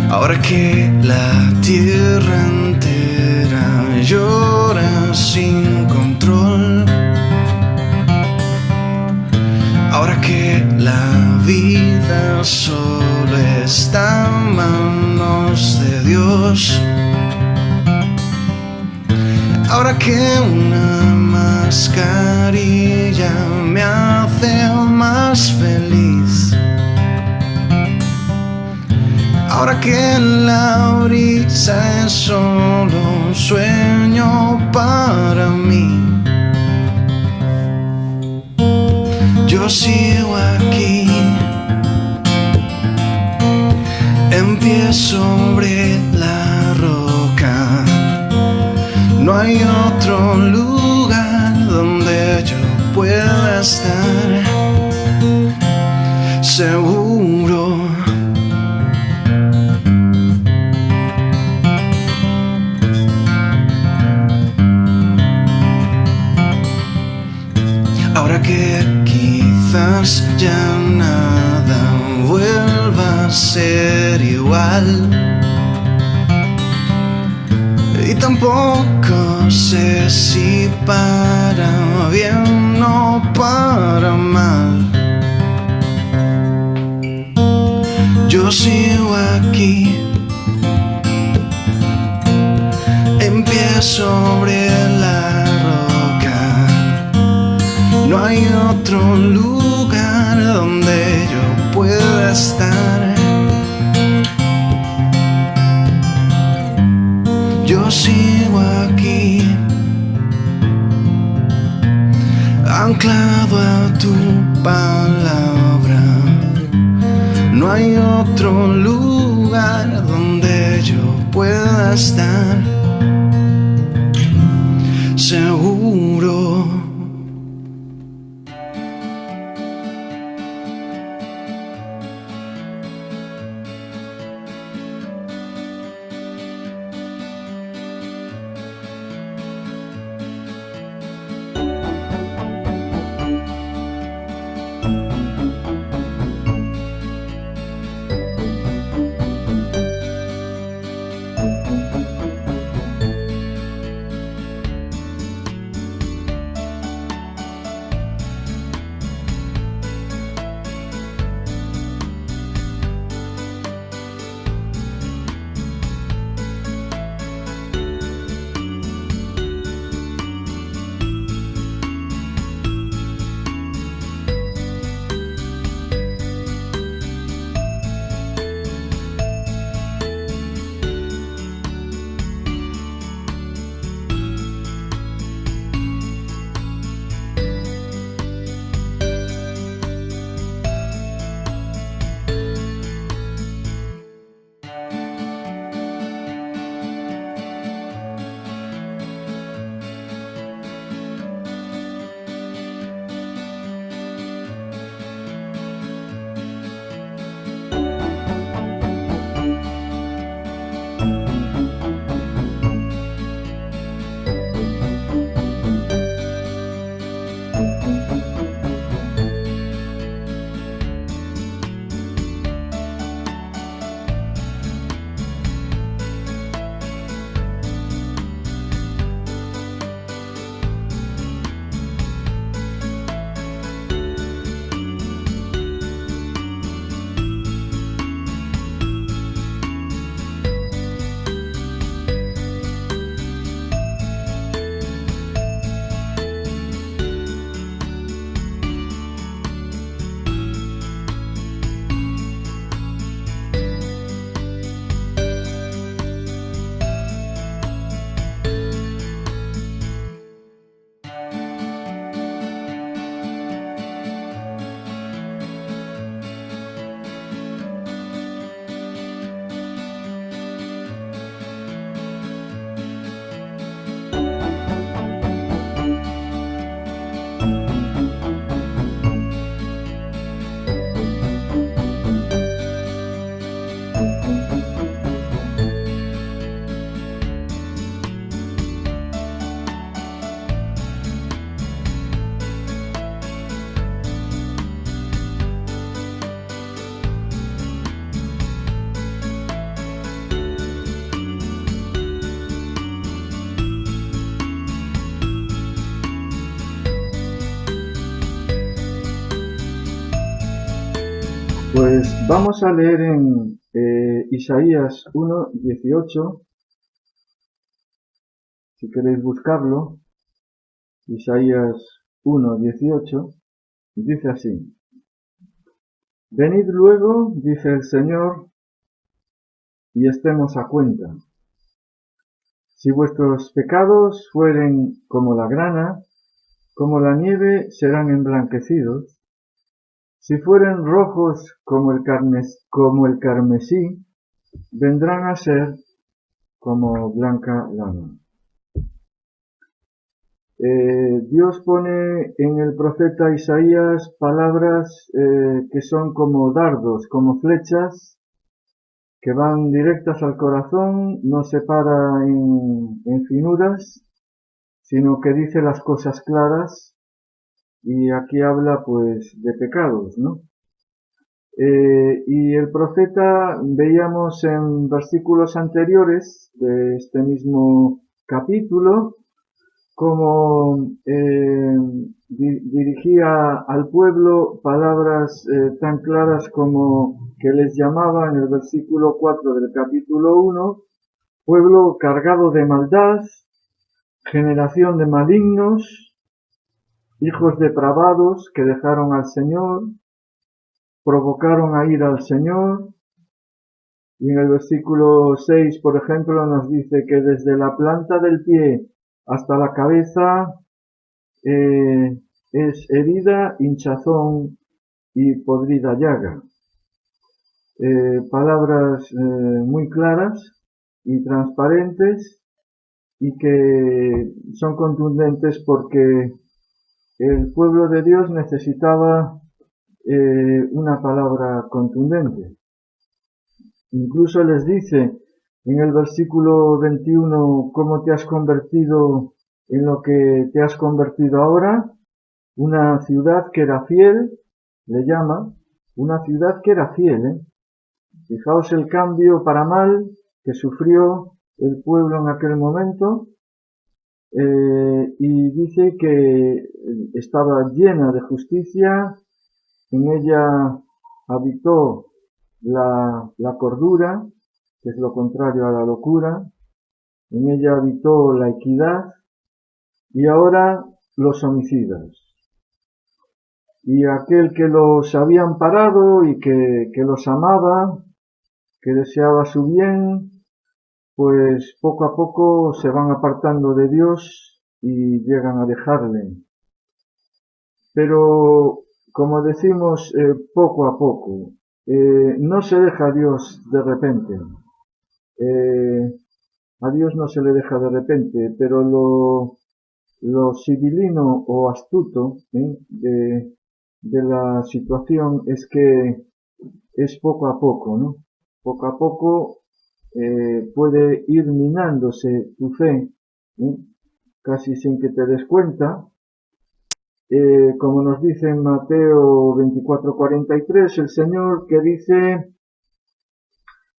Ahora que la tierra entera llora sin control, ahora que la vida solo está en manos de Dios, ahora que una mascarilla me hace más feliz, ahora que la brisa es solo un sueño para mí, yo sigo aquí, en pie sobre la roca. No hay otro lugar donde yo pueda estar seguro. Ahora que quizás ya nada vuelva a ser igual, y tampoco sé si para bien o para mal, yo sigo aquí, en pie sobre la roca. No hay otro lugar donde yo pueda estar. Yo sigo aquí, anclado a tu palabra. No hay otro lugar donde yo pueda estar seguro. Pues vamos a leer en Isaías 1:18, si queréis buscarlo. Isaías 1:18 dice así: Venid luego, dice el Señor, y estemos a cuenta. Si vuestros pecados fueren como la grana, como la nieve serán emblanquecidos. Si fueren rojos como el carmesí, vendrán a ser como blanca lana. Dios pone en el profeta Isaías palabras que son como dardos, como flechas, que van directas al corazón, no se para en finuras, sino que dice las cosas claras, y aquí habla pues de pecados, ¿no? Y el profeta, veíamos en versículos anteriores de este mismo capítulo, como dirigía al pueblo palabras tan claras como que les llamaba en el versículo 4 del capítulo 1, pueblo cargado de maldad, generación de malignos, hijos depravados que dejaron al Señor, provocaron a ira al Señor. Y en el versículo 6, por ejemplo, nos dice que desde la planta del pie hasta la cabeza es herida, hinchazón y podrida llaga. Palabras muy claras y transparentes, y que son contundentes porque el pueblo de Dios necesitaba una palabra contundente. Incluso les dice en el versículo 21, ¿cómo te has convertido en lo que te has convertido ahora? Una ciudad que era fiel, le llama, una ciudad que era fiel. Fijaos el cambio para mal que sufrió el pueblo en aquel momento, y dice que estaba llena de justicia, en ella habitó la cordura, que es lo contrario a la locura, en ella habitó la equidad, y ahora los homicidas. Y aquel que los había amparado y que los amaba, que deseaba su bien, pues poco a poco se van apartando de Dios y llegan a dejarle. Pero, como decimos, poco a poco. No se deja a Dios de repente. A Dios no se le deja de repente, pero lo civilino o astuto de la situación es que es poco a poco, ¿no? Poco a poco puede ir minándose tu fe, casi sin que te des cuenta. Como nos dice en Mateo 24:43, el Señor, que dice: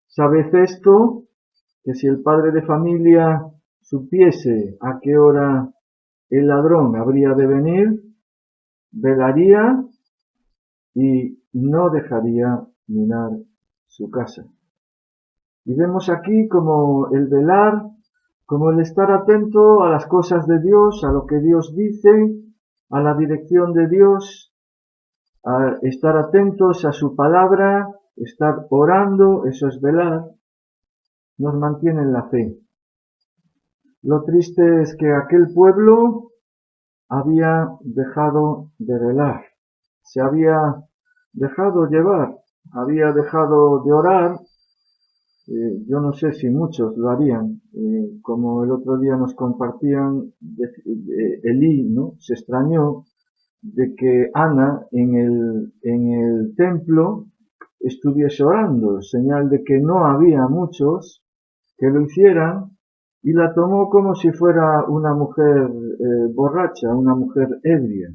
¿sabed esto? Que si el padre de familia supiese a qué hora el ladrón habría de venir, velaría y no dejaría minar su casa. Y vemos aquí como el velar, como el estar atento a las cosas de Dios, a lo que Dios dice, a la dirección de Dios, a estar atentos a su palabra, estar orando, eso es velar, nos mantiene en la fe. Lo triste es que aquel pueblo había dejado de velar, se había dejado llevar, había dejado de orar. Yo no sé si muchos lo harían, como el otro día nos compartían, Elí, ¿no? Se extrañó de que Ana en el templo estuviese orando, señal de que no había muchos que lo hicieran, y la tomó como si fuera una mujer borracha, una mujer ebria.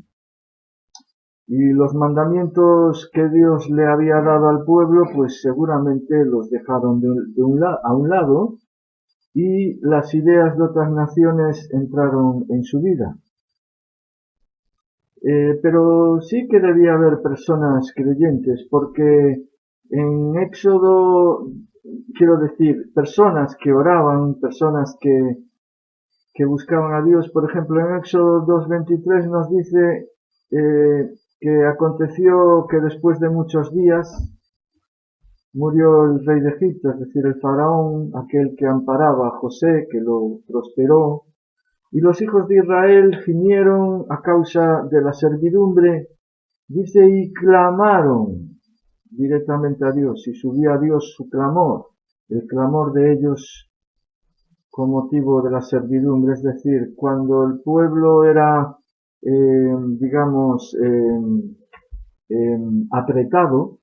Y los mandamientos que Dios le había dado al pueblo, pues seguramente los dejaron a un lado, y las ideas de otras naciones entraron en su vida. Pero sí que debía haber personas creyentes, porque en Éxodo, quiero decir, personas que oraban, personas que buscaban a Dios. Por ejemplo, en Éxodo 2:23 nos dice que aconteció que después de muchos días murió el rey de Egipto, es decir, el faraón, aquel que amparaba a José, que lo prosperó, y los hijos de Israel gimieron a causa de la servidumbre, dice, y clamaron directamente a Dios, y subía a Dios su clamor, el clamor de ellos con motivo de la servidumbre, es decir, cuando el pueblo era, digamos, apretado,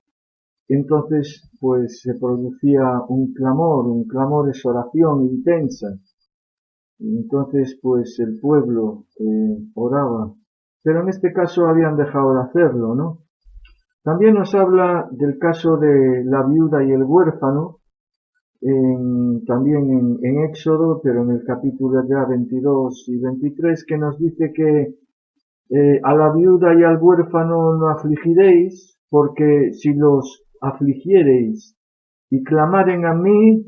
entonces pues se producía un clamor es oración intensa, entonces pues el pueblo oraba, pero en este caso habían dejado de hacerlo, ¿no? También nos habla del caso de la viuda y el huérfano, también en Éxodo, pero en el capítulo ya 22 y 23, que nos dice que a la viuda y al huérfano no afligiréis, porque si los afligiereis y clamaren a mí,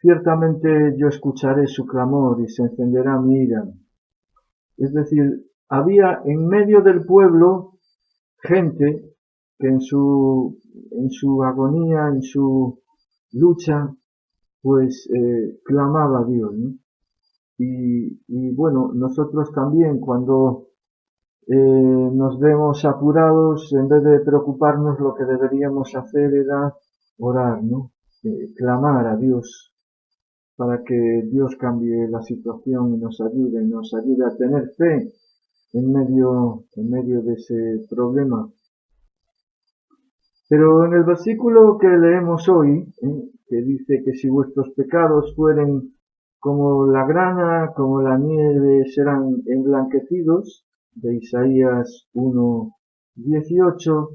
ciertamente yo escucharé su clamor y se encenderá mi ira. Es decir, había en medio del pueblo gente que en su agonía, en su lucha, pues clamaba a Dios, ¿no? Y bueno, nosotros también cuando nos vemos apurados, en vez de preocuparnos, lo que deberíamos hacer era orar, ¿no? Clamar a Dios para que Dios cambie la situación y nos ayude a tener fe en medio de ese problema. Pero en el versículo que leemos hoy, que dice que si vuestros pecados fueren como la grana, como la nieve, serán emblanquecidos, de Isaías 1:18,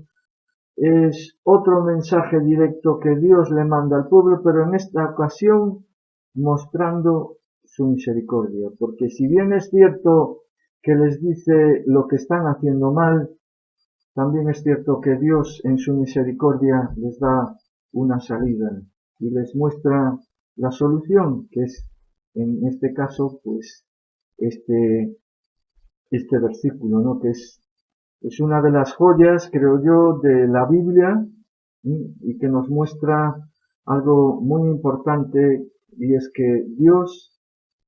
es otro mensaje directo que Dios le manda al pueblo, pero en esta ocasión mostrando su misericordia. Porque si bien es cierto que les dice lo que están haciendo mal, también es cierto que Dios en su misericordia les da una salida y les muestra la solución, que es en este caso pues este versículo, ¿no? Que es una de las joyas, creo yo, de la Biblia, y que nos muestra algo muy importante, y es que Dios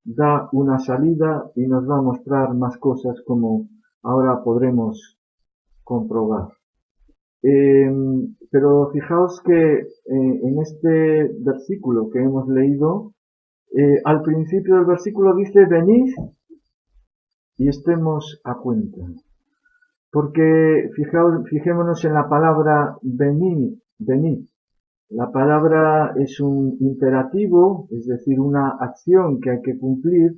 da una salida y nos va a mostrar más cosas como ahora podremos comprobar. Pero fijaos que en este versículo que hemos leído, al principio del versículo dice, venid y estemos a cuenta. Porque fijémonos en la palabra venid, venid. La palabra es un imperativo, es decir, una acción que hay que cumplir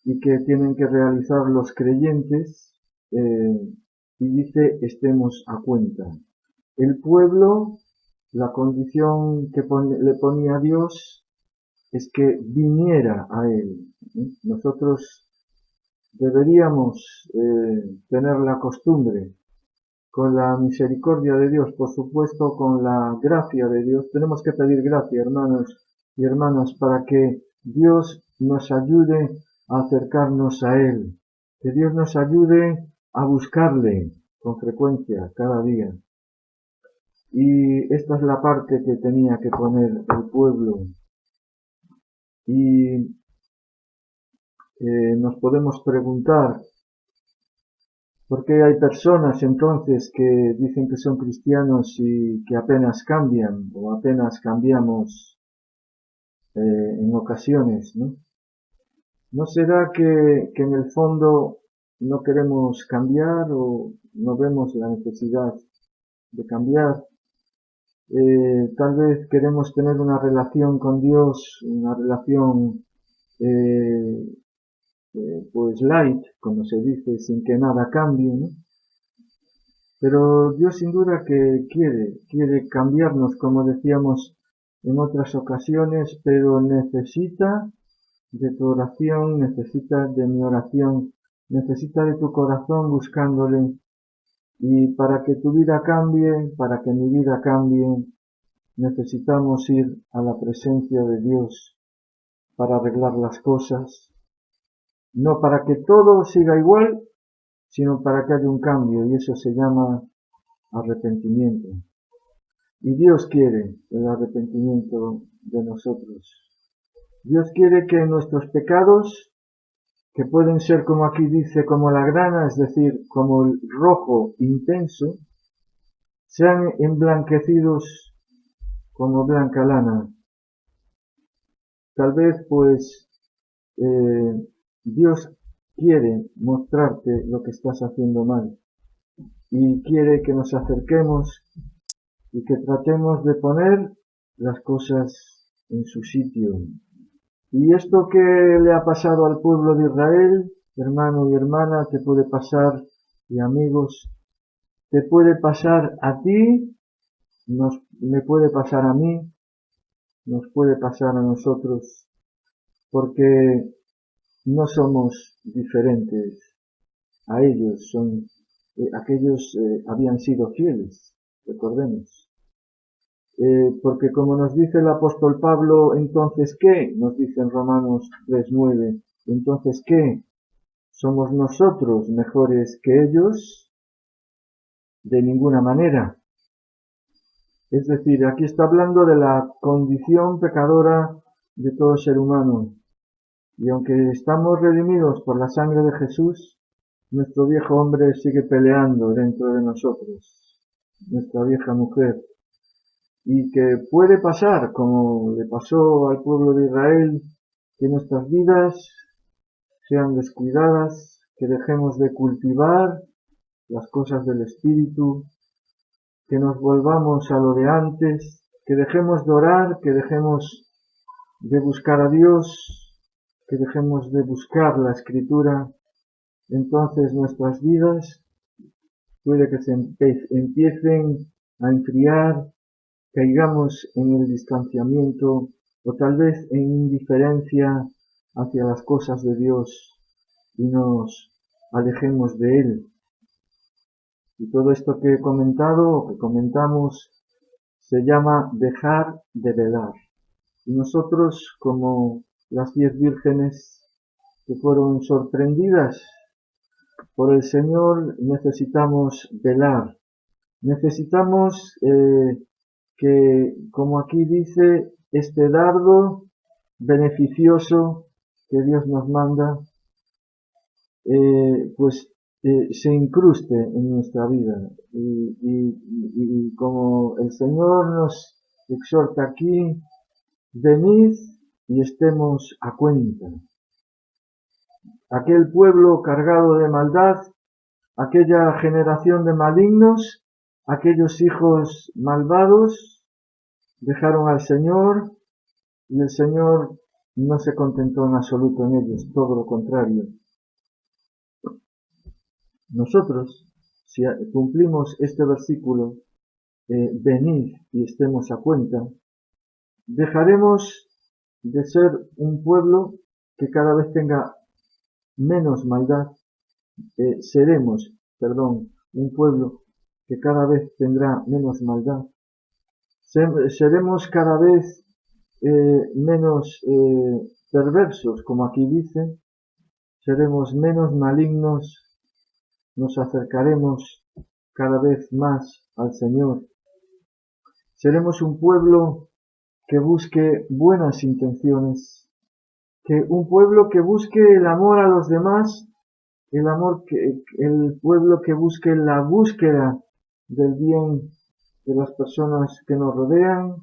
y que tienen que realizar los creyentes, y dice estemos a cuenta. El pueblo, la condición que le ponía a Dios es que viniera a él. Nosotros deberíamos tener la costumbre, con la misericordia de Dios, por supuesto, con la gracia de Dios. Tenemos que pedir gracia, hermanos y hermanas, para que Dios nos ayude a acercarnos a Él, que Dios nos ayude a buscarle con frecuencia, cada día. Y esta es la parte que tenía que poner el pueblo. Y nos podemos preguntar, ¿por qué hay personas entonces que dicen que son cristianos y que apenas cambian o apenas cambiamos en ocasiones, ¿no? ¿No será que en el fondo no queremos cambiar o no vemos la necesidad de cambiar? Tal vez queremos tener una relación con Dios, una relación pues light, como se dice, sin que nada cambie, ¿no? Pero Dios sin duda que quiere cambiarnos, como decíamos en otras ocasiones, pero necesita de tu oración, necesita de mi oración necesita de tu corazón buscándole. Y para que tu vida cambie, para que mi vida cambie, necesitamos ir a la presencia de Dios para arreglar las cosas. No para que todo siga igual, sino para que haya un cambio, y eso se llama arrepentimiento. Y Dios quiere el arrepentimiento de nosotros. Dios quiere que nuestros pecados, que pueden ser, como aquí dice, como la grana, es decir, como el rojo intenso, sean emblanquecidos como blanca lana. Tal vez, pues, Dios quiere mostrarte lo que estás haciendo mal y quiere que nos acerquemos y que tratemos de poner las cosas en su sitio. Y esto que le ha pasado al pueblo de Israel, hermano y hermana, te puede pasar, y amigos, te puede pasar a ti, me puede pasar a mí, nos puede pasar a nosotros, porque no somos diferentes a ellos, aquellos habían sido fieles, recordemos. Porque como nos dice el apóstol Pablo, entonces ¿qué? Nos dice en Romanos 3:9, entonces ¿qué? ¿Somos nosotros mejores que ellos? De ninguna manera. Es decir, aquí está hablando de la condición pecadora de todo ser humano. Y aunque estamos redimidos por la sangre de Jesús, nuestro viejo hombre sigue peleando dentro de nosotros, nuestra vieja mujer. Y que puede pasar, como le pasó al pueblo de Israel, que nuestras vidas sean descuidadas, que dejemos de cultivar las cosas del Espíritu, que nos volvamos a lo de antes, que dejemos de orar, que dejemos de buscar a Dios, que dejemos de buscar la Escritura. Entonces nuestras vidas puede que se empiecen a enfriar, caigamos en el distanciamiento o tal vez en indiferencia hacia las cosas de Dios y nos alejemos de Él. Y todo esto que he comentado o que comentamos se llama dejar de velar. Y nosotros, como las 10 vírgenes que fueron sorprendidas por el Señor, necesitamos velar. Necesitamos que, como aquí dice, este dardo beneficioso que Dios nos manda, se incruste en nuestra vida. Y como el Señor nos exhorta aquí, venid y estemos a cuenta. Aquel pueblo cargado de maldad, aquella generación de malignos, aquellos hijos malvados, dejaron al Señor y el Señor no se contentó en absoluto en ellos, todo lo contrario. Nosotros, si cumplimos este versículo, venid y estemos a cuenta, dejaremos de ser un pueblo que cada vez tenga menos maldad, seremos, un pueblo que cada vez tendrá menos maldad, seremos cada vez menos perversos, como aquí dice, seremos menos malignos, nos acercaremos cada vez más al Señor. Seremos un pueblo que busque buenas intenciones, un pueblo que busque el amor a los demás, el pueblo que busque la búsqueda del bien de las personas que nos rodean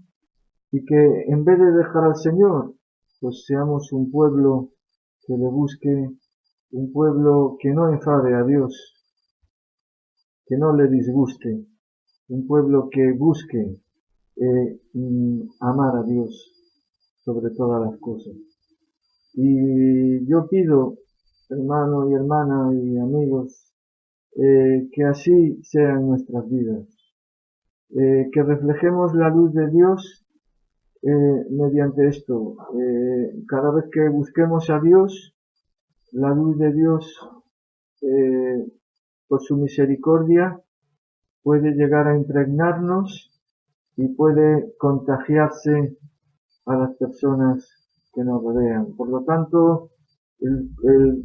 y que en vez de dejar al Señor, pues seamos un pueblo que le busque, un pueblo que no enfade a Dios, que no le disguste, un pueblo que busque amar a Dios sobre todas las cosas. Y yo pido, hermano y hermana y amigos, que así sean nuestras vidas, que reflejemos la luz de Dios mediante esto. Cada vez que busquemos a Dios, la luz de Dios por su misericordia, puede llegar a impregnarnos y puede contagiarse a las personas que nos rodean. Por lo tanto, el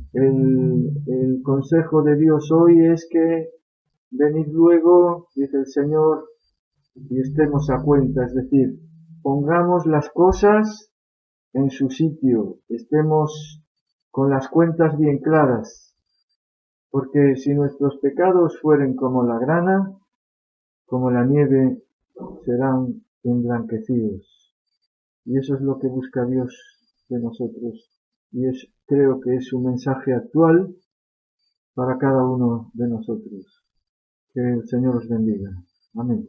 consejo de Dios hoy es que venid luego, dice el Señor, y estemos a cuenta, es decir, pongamos las cosas en su sitio, estemos con las cuentas bien claras, porque si nuestros pecados fueren como la grana, como la nieve, serán emblanquecidos. Y eso es lo que busca Dios de nosotros. Y creo que es un mensaje actual para cada uno de nosotros. Que el Señor os bendiga. Amén.